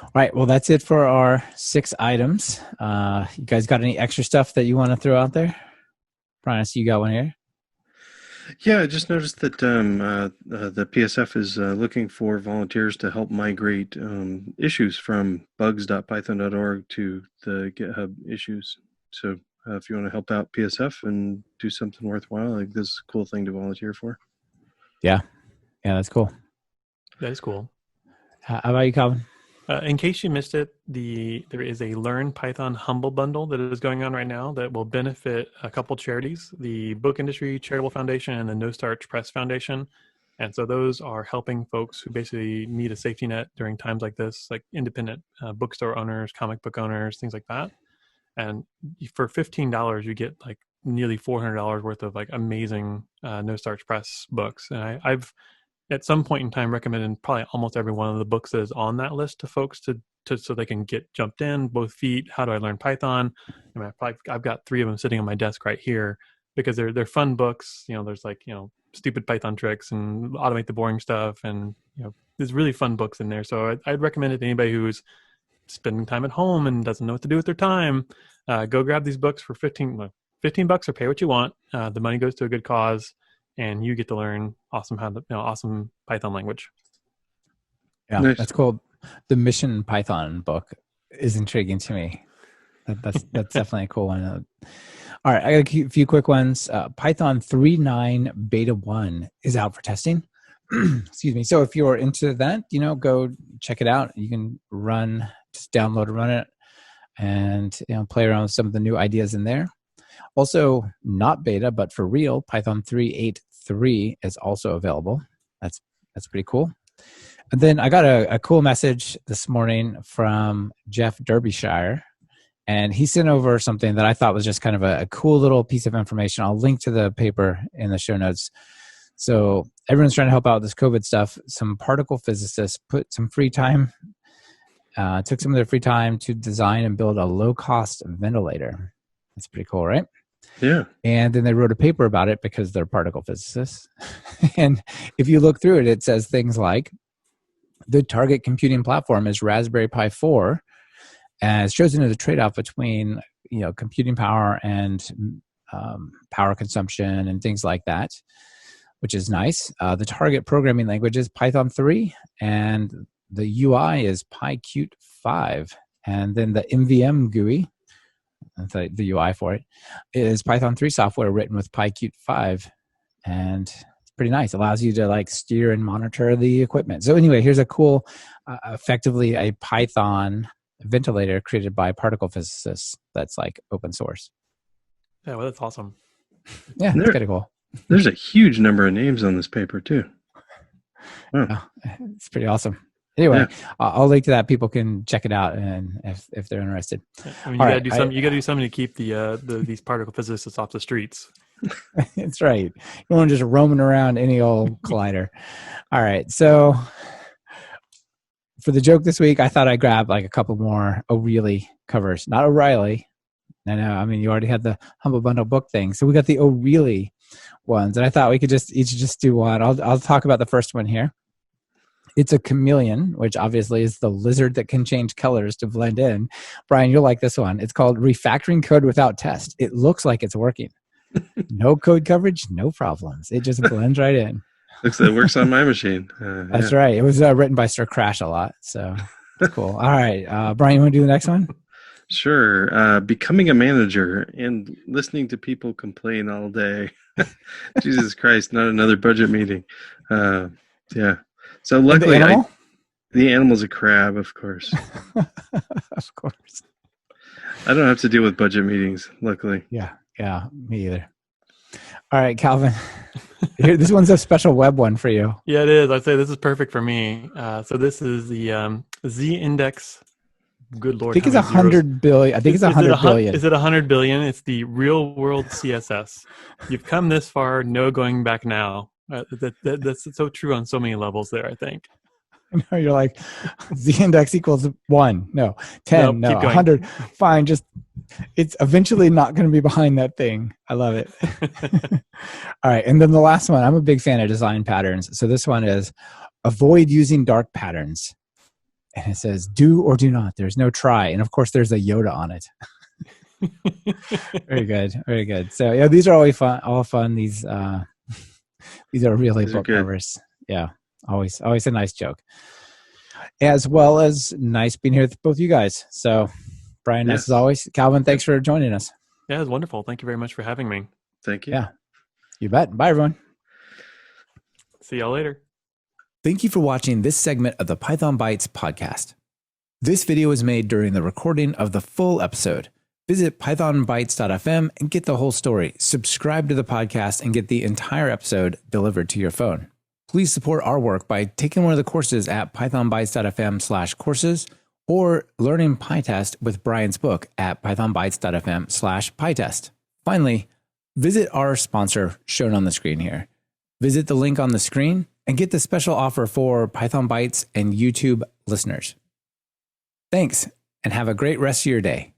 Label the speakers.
Speaker 1: All right. Well, that's it for our 6 items. You guys got any extra stuff that you want to throw out there? Brian, I see you got one here.
Speaker 2: Yeah, I just noticed that the PSF is looking for volunteers to help migrate issues from bugs.python.org to the GitHub issues. So if you want to help out PSF and do something worthwhile, like this is a cool thing to volunteer for.
Speaker 1: Yeah. Yeah, that's cool.
Speaker 3: That is cool.
Speaker 1: How about you, Calvin?
Speaker 3: In case you missed it, there is a Learn Python Humble Bundle that is going on right now that will benefit a couple charities, the Book Industry Charitable Foundation and the No Starch Press Foundation. And so those are helping folks who basically need a safety net during times like this, like independent bookstore owners, comic book owners, things like that. And for $15, you get like nearly $400 worth of like amazing No Starch Press books. And I've at some point in time recommended probably almost every one of the books that is on that list to folks to so they can get jumped in, both feet. How do I learn Python? I mean, I've got 3 of them sitting on my desk right here because they're fun books. You know, there's like, you know, stupid Python tricks and automate the boring stuff. And, you know, there's really fun books in there. So I'd recommend it to anybody who's spending time at home and doesn't know what to do with their time. Go grab these books for $15 or pay what you want. The money goes to a good cause. And you get to learn awesome Python language.
Speaker 1: Yeah,
Speaker 2: Nice.
Speaker 1: That's cool. The Mission Python book is intriguing to me. That's definitely a cool one. All right, I got a few quick ones. Python 3.9 Beta 1 is out for testing. Excuse me. So if you're into that, go check it out. You can just download and run it, and play around with some of the new ideas in there. Also, not beta, but for real, Python 3.8.3 is also available. That's pretty cool. And then I got a cool message this morning from Jeff Derbyshire, and he sent over something that I thought was just kind of a cool little piece of information. I'll link to the paper in the show notes. So everyone's trying to help out with this COVID stuff. Some particle physicists took some of their free time to design and build a low-cost ventilator. That's pretty cool, right?
Speaker 2: Yeah.
Speaker 1: And then they wrote a paper about it because they're particle physicists. And if you look through it, it says things like the target computing platform is Raspberry Pi 4, and it's chosen as a trade-off between computing power and power consumption and things like that, which is nice. The target programming language is Python 3, and the UI is PyQt 5, and then the MVM GUI. The UI for it is Python 3 software written with PyQt 5, and it's pretty nice. It allows you to steer and monitor the equipment. So anyway, here's a cool, effectively a Python ventilator created by particle physicists that's open source.
Speaker 3: Yeah, well, that's awesome.
Speaker 1: Yeah, it's kind of cool.
Speaker 2: There's a huge number of names on this paper too.
Speaker 1: Wow. Yeah, it's pretty awesome. Anyway, I'll link to that. People can check it out, and if they're interested.
Speaker 3: I mean, you got to do something to keep these particle physicists off the streets.
Speaker 1: That's right. You don't want to just roaming around any old collider. All right. So for the joke this week, I thought I'd grab a couple more O'Reilly covers. Not O'Reilly. I know. I mean, you already had the Humble Bundle book thing. So we got the O'Reilly ones, and I thought we could each do one. I'll talk about the first one here. It's a chameleon, which obviously is the lizard that can change colors to blend in. Brian, you'll like this one. It's called Refactoring Code Without Test. It looks like it's working. No code coverage, no problems. It just blends right in.
Speaker 2: Looks like it works on my machine.
Speaker 1: That's right. It was written by Sir Crash a lot, so it's cool. All right, Brian, you want to do the next one?
Speaker 2: Sure. Becoming a manager and listening to people complain all day. Jesus Christ, not another budget meeting. Yeah. So luckily, the animal's a crab, of course.
Speaker 1: Of course.
Speaker 2: I don't have to deal with budget meetings, luckily.
Speaker 1: Yeah, me either. All right, Calvin. Here, this one's a special web one for you.
Speaker 3: Yeah, it is. I'd say this is perfect for me. So this is the Z-index. Good Lord.
Speaker 1: I think it's 100 billion. I think it's 100 billion.
Speaker 3: Is it 100 billion? It's the real world CSS. You've come this far, no going back now. That's so true on so many levels there, I think.
Speaker 1: No, you're like, Z-index equals 1. No, 10. No, 100. Fine. Just, it's eventually not going to be behind that thing. I love it. All right. And then the last one, I'm a big fan of design patterns. So this one is avoid using dark patterns. and it says do or do not. There's no try. And of course there's a Yoda on it. Very good. Very good. So yeah, these are all fun. These are really book covers. Yeah. Always a nice joke. As well as nice being here with both you guys. So Brian, nice as always. Calvin, thanks for joining us.
Speaker 3: Yeah, it was wonderful. Thank you very much for having me.
Speaker 2: Thank you.
Speaker 1: Yeah. You bet. Bye, everyone.
Speaker 3: See y'all later.
Speaker 1: Thank you for watching this segment of the Python Bytes podcast. This video was made during the recording of the full episode. Visit pythonbytes.fm and get the whole story. Subscribe to the podcast and get the entire episode delivered to your phone. Please support our work by taking one of the courses at pythonbytes.fm/courses or learning PyTest with Brian's book at pythonbytes.fm/PyTest. Finally, visit our sponsor shown on the screen here. Visit the link on the screen and get the special offer for Python Bytes and YouTube listeners. Thanks, and have a great rest of your day.